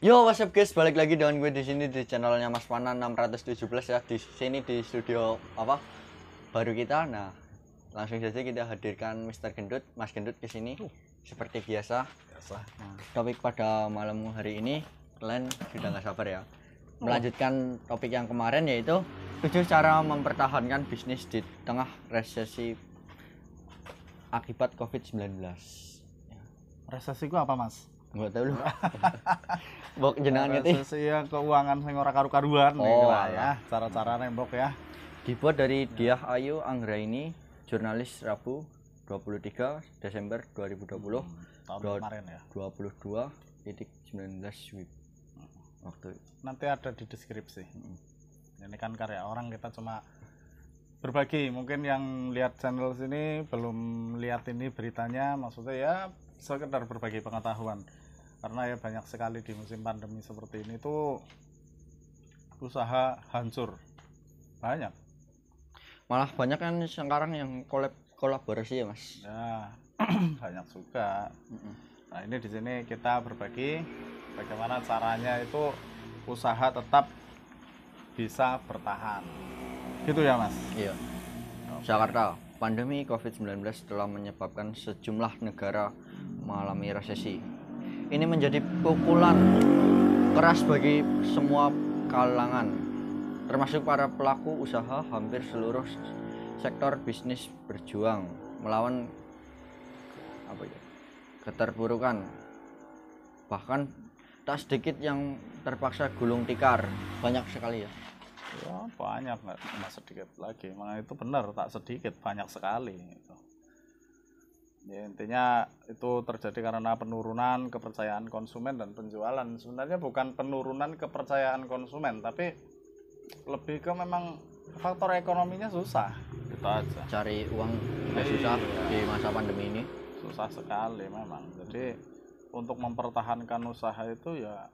Yo, what's up guys? Balik lagi dengan gue di sini di channelnya Mas Pana 617 ya. Di sini di studio apa? Baru kita. Nah, langsung saja kita hadirkan Mr. Gendut, Mas Gendut ke sini. Seperti biasa. Nah, topik pada malam hari ini kalian sudah nggak sabar ya. Melanjutkan topik yang kemarin yaitu 7 cara mempertahankan bisnis di tengah resesi akibat COVID-19. Resesi ku apa, Mas? Nggak tahu lu. Bok jenengan ngerti. Resesi ya keuangan sing ora karu-karuan Oh, lah ya. Cara-cara nembok ya. Dibuat dari Diah Ayu Anggraini, jurnalis Rabu 23 Desember 2020, Tahun kemarin ya. 22.19 WIB. Waktu Nanti ada di deskripsi. Ini kan karya orang, kita cuma berbagi. Mungkin yang lihat channel sini belum lihat ini beritanya, maksudnya ya sekedar berbagi pengetahuan. Karena ya banyak sekali di musim pandemi seperti ini tuh usaha hancur. Banyak. malah banyak kan sekarang yang kolaborasi ya Mas. Ya, banyak juga. Nah, ini di sini kita berbagi bagaimana caranya itu usaha tetap bisa bertahan. Gitu ya, Mas? Iya. Jakarta, pandemi COVID-19 telah menyebabkan sejumlah negara mengalami resesi. Ini menjadi pukulan keras bagi semua kalangan, termasuk para pelaku usaha. Hampir seluruh sektor bisnis berjuang melawan keterpurukan. Bahkan tak sedikit yang terpaksa gulung tikar. Banyak sekali ya. Ya, banyak, nggak cuma sedikit lagi. Memang itu benar, tak sedikit, banyak sekali gitu. Ya, intinya itu terjadi karena penurunan kepercayaan konsumen dan penjualan. Sebenarnya bukan penurunan kepercayaan konsumen, tapi lebih ke memang faktor ekonominya susah. Gitu aja. Cari uang juga susah di masa pandemi ini. Susah sekali memang. Jadi untuk mempertahankan usaha itu ya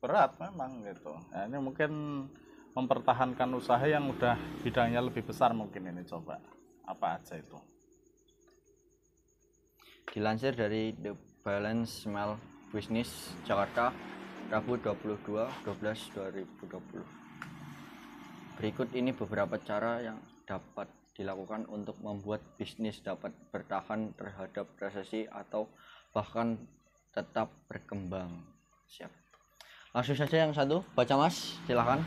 berat memang gitu. Nah, ini mungkin mempertahankan usaha yang udah bidangnya lebih besar mungkin ini coba. Apa aja itu? Dilansir dari The Balance Mail Business Jakarta, Rabu 22/12/2020. Berikut ini beberapa cara yang dapat dilakukan untuk membuat bisnis dapat bertahan terhadap resesi atau bahkan tetap berkembang. Siap. Langsung saja yang satu, baca Mas, silahkan.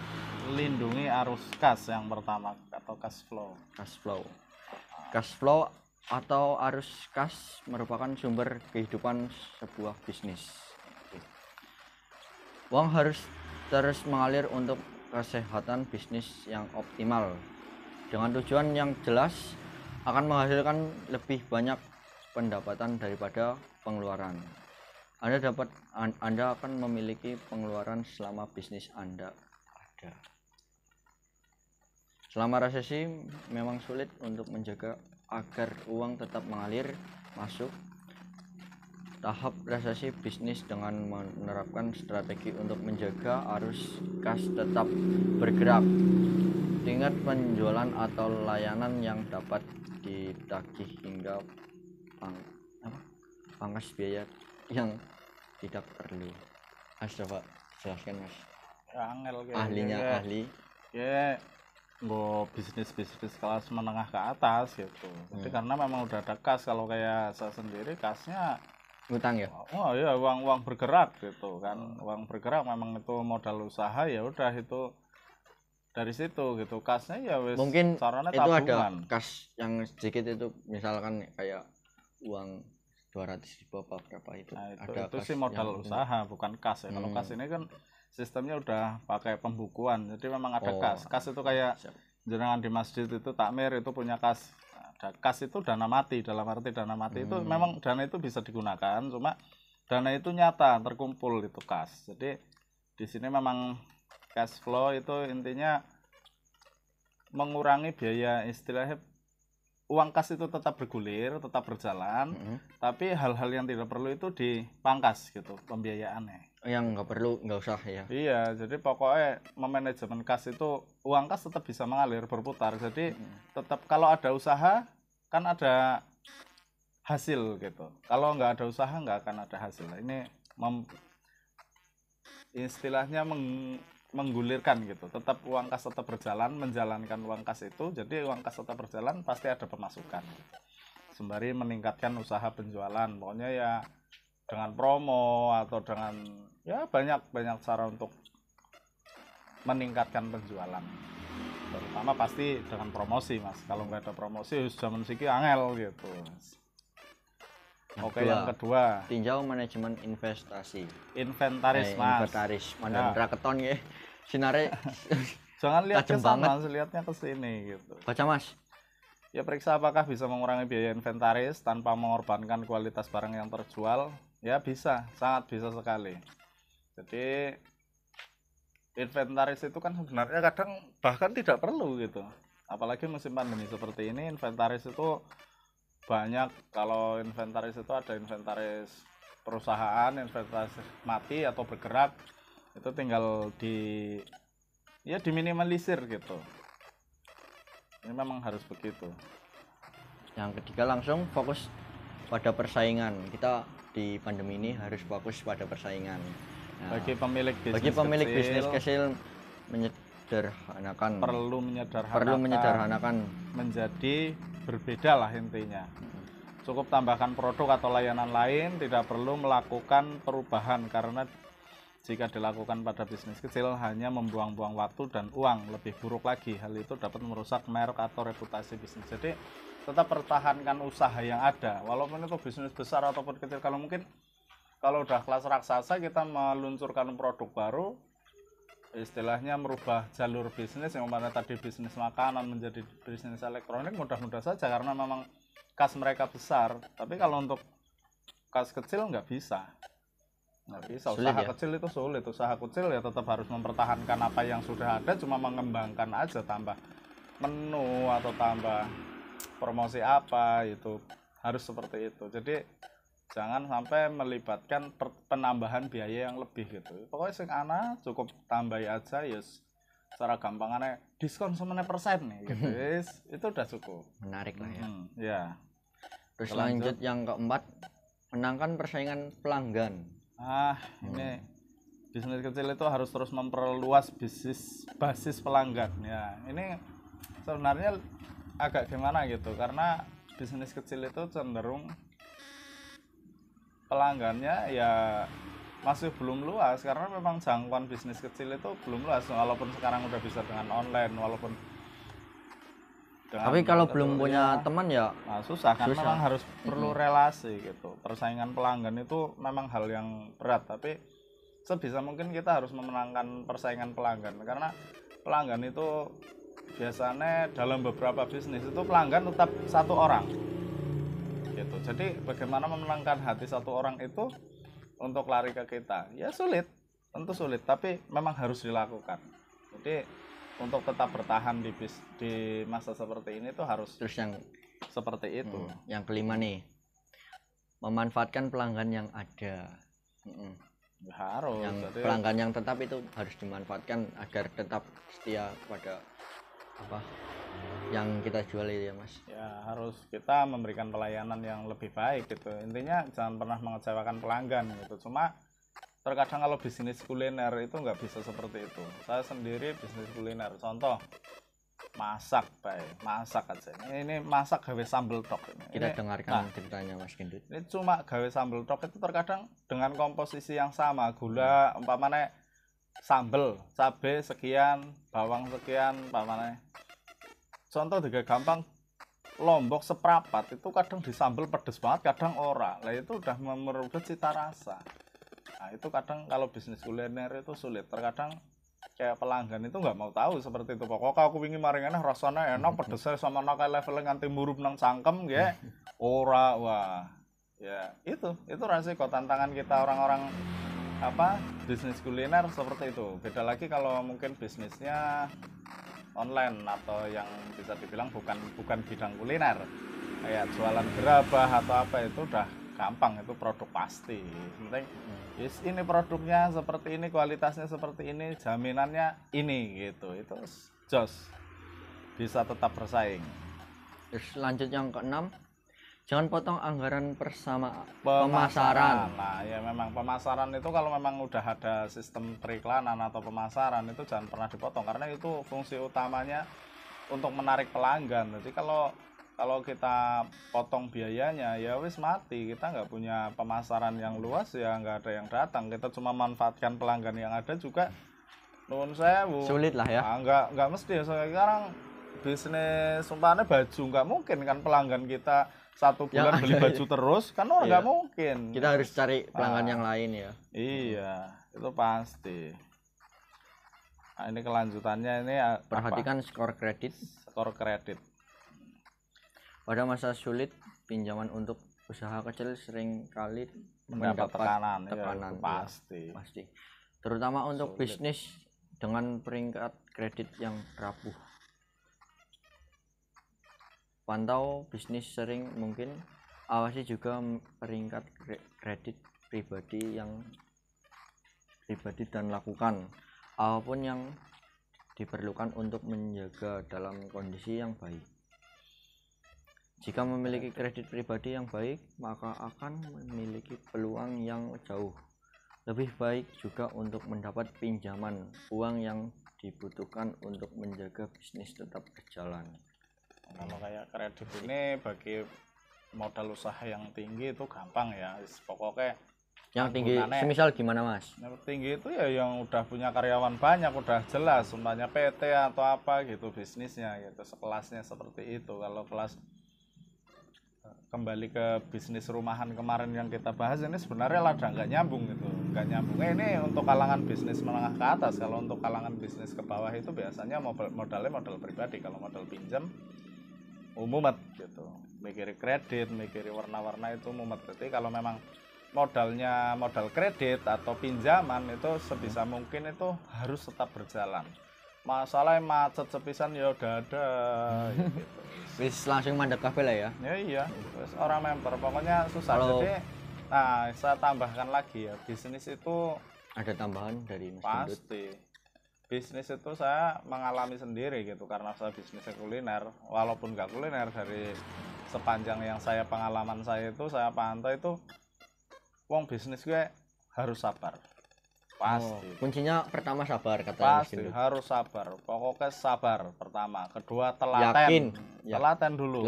Lindungi arus kas yang pertama atau cash flow. Cash flow. Cash flow atau arus kas merupakan sumber kehidupan sebuah bisnis. Uang harus terus mengalir untuk kesehatan bisnis yang optimal. Dengan tujuan yang jelas akan menghasilkan lebih banyak pendapatan daripada pengeluaran. Anda akan memiliki pengeluaran selama bisnis Anda ada. Selama resesi memang sulit untuk menjaga agar uang tetap mengalir masuk. Tahap resesi bisnis dengan menerapkan strategi untuk menjaga arus kas tetap bergerak. Tingkat penjualan atau layanan yang dapat ditagih hingga pangkas biaya yang tidak perlu. Mas, coba jelaskan Mas. Ahlinya ahli. Ya, nggak bisnis kelas menengah ke atas gitu. Jadi karena memang udah ada kas, kalau kayak saya sendiri kasnya Ngutang ya? oh ya uang bergerak gitu kan. Uang bergerak memang itu modal usaha, ya udah itu dari situ gitu. Kasnya ya wis Mungkin caranya itu tabungan. ada kas yang sedikit itu, misalkan kayak uang 200.000 apa berapa itu. Nah, ada itu kas sih modal yang usaha, bukan kas ya. Kalau kas ini kan sistemnya udah pakai pembukuan, jadi memang ada kas. Kas itu kayak jenengan di masjid itu takmir itu punya kas. Nah, ada kas itu dana mati, dalam arti dana mati itu memang dana itu bisa digunakan, cuma dana itu nyata terkumpul itu kas. Jadi di sini memang cash flow itu intinya mengurangi biaya, istilahnya uang kas itu tetap bergulir, tetap berjalan, tapi hal-hal yang tidak perlu itu dipangkas gitu pembiayaannya. yang nggak perlu nggak usah ya. Iya, jadi pokoknya memanajemen kas itu uang kas tetap bisa mengalir berputar. Jadi tetap kalau ada usaha kan ada hasil gitu. Kalau nggak ada usaha nggak akan ada hasil. Ini istilahnya menggulirkan gitu, tetap uang kas tetap berjalan, menjalankan uang kas itu, jadi uang kas tetap berjalan pasti ada pemasukan sembari meningkatkan usaha penjualan. Pokoknya ya dengan promo atau dengan ya banyak cara untuk meningkatkan penjualan, terutama pasti dengan promosi mas. Kalau nggak ada promosi zaman siki angel gitu mas. Oke, yang kedua tinjau manajemen investasi inventaris mas. Inventaris mandan raketon ya sinare. Jangan lihat ke Tajam sana, banget. lihatnya ke sini gitu. Baca mas. Ya periksa apakah bisa mengurangi biaya inventaris tanpa mengorbankan kualitas barang yang terjual. Ya bisa, sangat bisa sekali. Jadi inventaris itu kan sebenarnya kadang bahkan tidak perlu gitu. Apalagi musim pandemi seperti ini, inventaris itu banyak. Kalau inventaris itu ada inventaris perusahaan, inventaris mati atau bergerak, itu tinggal diminimalisir gitu. Ini memang harus begitu. Yang ketiga langsung fokus pada persaingan. Kita di pandemi ini harus fokus pada persaingan. Nah, bagi pemilik bisnis kecil menyederhanakan, perlu menyederhanakan menjadi berbeda lah intinya. Cukup tambahkan produk atau layanan lain, tidak perlu melakukan perubahan, karena jika dilakukan pada bisnis kecil hanya membuang-buang waktu dan uang. Lebih buruk lagi, hal itu dapat merusak merek atau reputasi bisnis. Jadi tetap pertahankan usaha yang ada, walaupun itu bisnis besar ataupun kecil. Kalau udah kelas raksasa, kita meluncurkan produk baru, istilahnya merubah jalur bisnis yang mana tadi bisnis makanan menjadi bisnis elektronik, mudah-mudah saja karena memang kas mereka besar. Tapi kalau untuk kas kecil nggak bisa. Usaha kecil itu sulit. Usaha kecil ya tetap harus mempertahankan apa yang sudah ada, cuma mengembangkan aja, tambah menu atau tambah promosi apa, itu harus seperti itu. Jadi jangan sampai melibatkan penambahan biaya yang lebih gitu. Pokoknya sing ana cukup tambahi aja, yes. Secara gampangannya diskon semenit persen nih gitu. Itu udah cukup. Menarik lah ya. Ya. Terus lanjut yang keempat, menangkan persaingan pelanggan. Ini bisnis kecil itu harus terus memperluas basis pelanggan ya. Ini sebenarnya agak gimana gitu, karena bisnis kecil itu cenderung pelanggannya ya masih belum luas, karena memang jangkauan bisnis kecil itu belum luas. Walaupun sekarang udah bisa dengan online, walaupun tapi kalau belum punya teman ya susah kan. Memang harus perlu relasi gitu. Persaingan pelanggan itu memang hal yang berat, tapi sebisa mungkin kita harus memenangkan persaingan pelanggan, karena pelanggan itu biasanya dalam beberapa bisnis itu pelanggan tetap satu orang gitu. Jadi bagaimana memenangkan hati satu orang itu untuk lari ke kita, ya sulit, tentu sulit, tapi memang harus dilakukan. Jadi untuk tetap bertahan di masa seperti ini tuh harus terus yang seperti itu. Yang kelima nih, memanfaatkan pelanggan yang ada. Harus. Yang pelanggan yang tetap itu harus dimanfaatkan agar tetap setia pada apa yang kita jual itu ya mas. Ya harus kita memberikan pelayanan yang lebih baik gitu. Intinya jangan pernah mengecewakan pelanggan gitu. Cuma terkadang kalau bisnis kuliner itu nggak bisa seperti itu. Saya sendiri bisnis kuliner, contoh masak aja. Ini masak gawe sambal tok. Kita dengarkan ceritanya Mas Gendut. Ini cuma gawe sambal tok itu terkadang dengan komposisi yang sama, gula umpamanya sambal, cabai sekian, bawang sekian, umpamanya. Contoh juga gampang, lombok seprapat itu kadang disambal pedes banget, kadang ora. Lah itu udah merubah cita rasa. Nah itu kadang kalau bisnis kuliner itu sulit. Terkadang kayak pelanggan itu nggak mau tahu seperti itu. Pokoknya aku ingin maringannya rasanya enak, pedesnya sama nak levelnya nganti murup nang cangkem ya. Ora, wah. Ya itu resiko tantangan kita orang-orang bisnis kuliner seperti itu. Beda lagi kalau mungkin bisnisnya online atau yang bisa dibilang bukan bidang kuliner. Kayak jualan gerabah atau apa itu udah gampang, itu produk pasti. Penting ini produknya seperti ini, kualitasnya seperti ini, jaminannya ini gitu. Itu jos bisa tetap bersaing. Terus lanjut yang keenam, Jangan potong anggaran pemasaran. Nah, ya memang pemasaran itu kalau memang udah ada sistem periklanan atau pemasaran itu jangan pernah dipotong karena itu fungsi utamanya untuk menarik pelanggan. Jadi kalau kita potong biayanya ya wis mati, kita nggak punya pemasaran yang luas, ya nggak ada yang datang, kita cuma manfaatkan pelanggan yang ada juga nuwun sewu. Sulit lah ya. Nggak mesti ya. Sekarang bisnis umpamanya baju nggak mungkin kan pelanggan kita satu bulan beli baju terus kan, orang nggak mungkin. Kita harus cari pelanggan yang lain ya. Iya, itu pasti. Nah, ini kelanjutannya ini Perhatikan skor kredit. skor kredit. Pada masa sulit, pinjaman untuk usaha kecil sering kali Mendapat tekanan, ya, tekanan, itu pasti. pasti. Terutama untuk bisnis dengan peringkat kredit yang rapuh. Pantau bisnis sering mungkin, awasi juga peringkat kredit pribadi dan lakukan apapun yang diperlukan untuk menjaga dalam kondisi yang baik. Jika memiliki kredit pribadi yang baik, maka akan memiliki peluang yang jauh lebih baik juga untuk mendapat pinjaman uang yang dibutuhkan untuk menjaga bisnis tetap berjalan. Kalau kayak kredit ini bagi modal usaha yang tinggi itu gampang ya. Pokoknya yang tinggi semisal gimana Mas? Yang tinggi itu ya yang udah punya karyawan banyak, udah jelas semuanya PT atau apa gitu bisnisnya gitu, sekelasnya seperti itu. Kalau kelas kembali ke bisnis rumahan kemarin yang kita bahas, ini sebenarnya lada nggak nyambung gitu, nggak nyambung. Ini untuk kalangan bisnis menengah ke atas. Kalau untuk kalangan bisnis ke bawah itu biasanya modalnya modal pribadi. Kalau modal pinjam mumet gitu, mikiri kredit, mikiri warna-warna itu mumet. Jadi kalau memang modalnya modal kredit atau pinjaman itu sebisa mungkin itu harus tetap berjalan. Masalah macet sepisan ya udah ada gitu. Wis langsung mandek kabeh lah ya. Ya iya, terus orang member pokoknya susah. Jadi saya tambahkan lagi ya, bisnis itu ada tambahan dari Mas Gendut. pasti. Bisnis itu saya mengalami sendiri gitu, karena saya bisnisnya kuliner. Walaupun nggak kuliner, dari sepanjang yang pengalaman saya itu saya pantau itu wong bisnis gue harus sabar. Pasti. Kuncinya pertama sabar katanya Mas Pasti Gendut. harus sabar. Pokoknya sabar pertama. Kedua telaten. Yakin. Telaten dulu.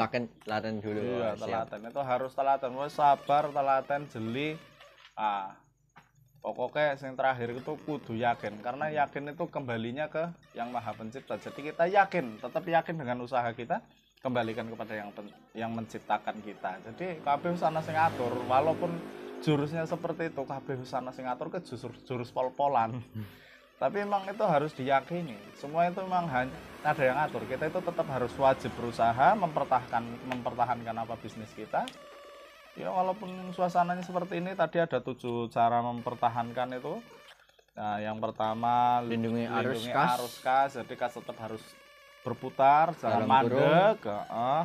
Telaten dulu. Iya, Siap. telaten itu harus telaten. Sabar, telaten, jeli. Pokoknya yang terakhir itu kudu yakin, karena yakin itu kembalinya ke yang Maha Pencipta. Jadi kita yakin, tetap yakin dengan usaha kita, kembalikan kepada yang menciptakan kita. Jadi kabeh sana sing ngatur, walaupun jurusnya seperti itu, kabeh sana sing ngatur ke jurus pol-polan. Tapi memang itu harus diyakini. Semua itu memang ada yang ngatur. Kita itu tetap harus wajib berusaha mempertahankan apa bisnis kita. Ya walaupun suasananya seperti ini, tadi ada 7 cara mempertahankan itu. Nah, yang pertama lindungi arus kas. Jadi kas tetap harus berputar, jangan mandek,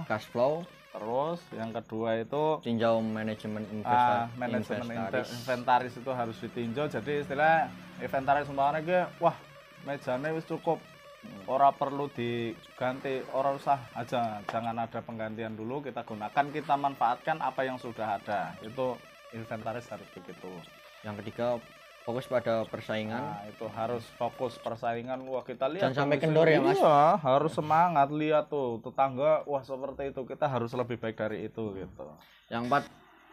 cash flow. Terus yang kedua itu tinjau manajemen inventaris itu harus ditinjau. Jadi istilah inventaris umpamanya ge, wah mejanya wis cukup, ora perlu diganti, ora usah aja, jangan ada penggantian dulu, kita gunakan, kita manfaatkan apa yang sudah ada. Itu inventaris harus begitu. Yang ketiga fokus pada persaingan. Nah, itu harus fokus persaingan. Wah, kita lihat jangan sampai kendor ya Mas. Iya, harus semangat, lihat tuh tetangga, wah seperti itu, kita harus lebih baik dari itu gitu. Yang keempat,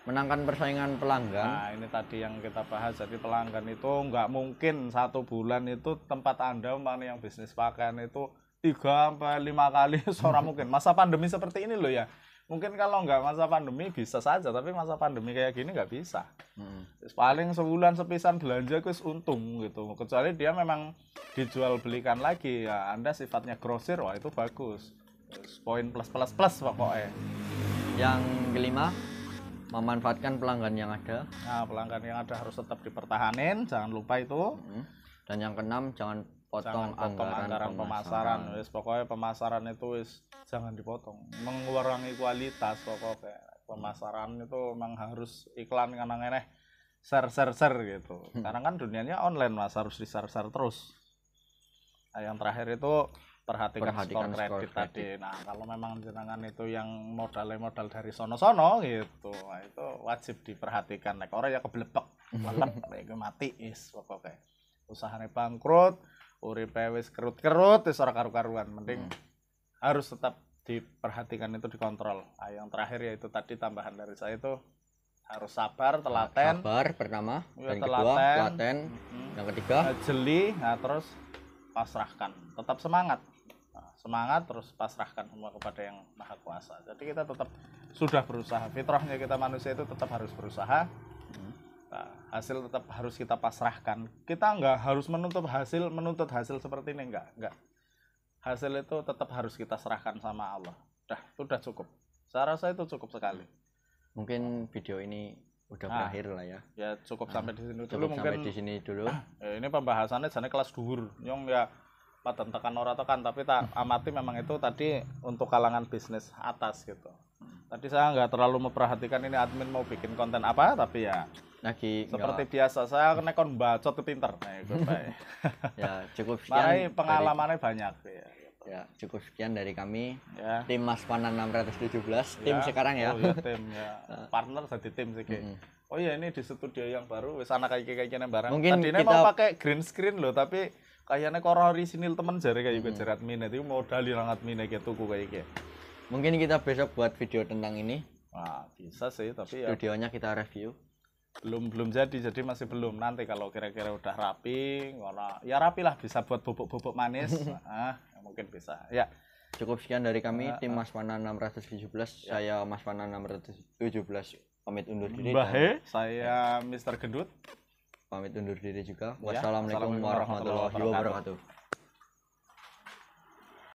menangkan persaingan pelanggan. Nah, ini tadi yang kita bahas. Jadi pelanggan itu nggak mungkin 1 bulan itu tempat Anda mana yang bisnis pakaian itu 3-5 kali, seorang mungkin. Masa pandemi seperti ini loh ya. Mungkin kalau nggak masa pandemi bisa saja, tapi masa pandemi kayak gini nggak bisa. Paling sebulan sepisan belanja wis untung gitu. Kecuali dia memang dijual belikan lagi ya, Anda sifatnya grosir, wah itu bagus. Poin plus pokoknya. Yang kelima, memanfaatkan pelanggan yang ada. Nah, pelanggan yang ada harus tetap dipertahanin, jangan lupa itu. Dan yang keenam, jangan potong anggaran pemasaran. Wis pokoknya pemasaran itu wis jangan dipotong. Mengurangi kualitas pokoknya. Pemasaran itu memang harus iklan kanang-kanang share gitu. Karena kan dunianya online Mas, harus di share terus. Nah, yang terakhir itu perhatikan Perhatikan skor skor kredit tadi. Nah, kalau memang jenengan itu yang modal dari sono-sono gitu, nah, itu wajib diperhatikan. Nek ora ya keblebek, lelep, iku mati is pokoke. Usahane bangkrut, uripe wis kerut-kerut, wis ora karu-karuan. Mending harus tetap diperhatikan, itu dikontrol. Nah, yang terakhir yaitu tadi tambahan dari saya itu harus sabar, telaten. Sabar pertama, Ya, dan kedua telaten, yang ketiga jeli, nah terus pasrahkan. Tetap semangat. Nah, semangat terus pasrahkan semua kepada yang Maha Kuasa. Jadi kita tetap sudah berusaha. Fitrahnya kita manusia itu tetap harus berusaha. Nah, hasil tetap harus kita pasrahkan. Kita nggak harus menuntut hasil seperti ini, enggak. Hasil itu tetap harus kita serahkan sama Allah. Itu udah cukup. Saya rasa itu cukup sekali. Mungkin video ini udah berakhir lah ya. Ya cukup sampai di sini dulu. Cukup Mungkin sampai di sini dulu. ini pembahasannya jane kelas dhuwur. Nyong ya paten tekan ora tekan, tapi tak amati memang itu tadi untuk kalangan bisnis atas gitu. Tadi saya nggak terlalu memperhatikan ini admin mau bikin konten apa, tapi ya Lagi seperti biasa saya kena kon bacot pinter. Nah, itu baik. ya cukup Mari sekian. pengalamannya banyak ya. Ya cukup sekian dari kami. Ya. Tim Mas Panan 617. Tim sekarang ya. Oh ya tim ya. Partner jadi tim sih. Oh ya ini di studio yang baru wis ana kayak yang barang. Mungkin Tadinya kita mau pakai green screen loh, tapi kayaknya koro orisinil temen jare kayak jerat minat itu mau dali rangat minat gitu tuku kayak gitu. Mungkin kita besok buat video tentang ini. Wah, bisa sih, tapi ya Studionya kita review. belum jadi masih belum. Nanti kalau kira-kira udah rapi, ya rapi lah, bisa buat bubuk-bubuk manis. Nah, mungkin bisa. Ya. Cukup sekian dari kami tim Mas Panan 617. Saya Mas Panan 617 pamit undur diri. Bahe, saya Mr. Gendut. Pamit undur diri juga. Ya, Wassalamualaikum warahmatullahi wabarakatuh.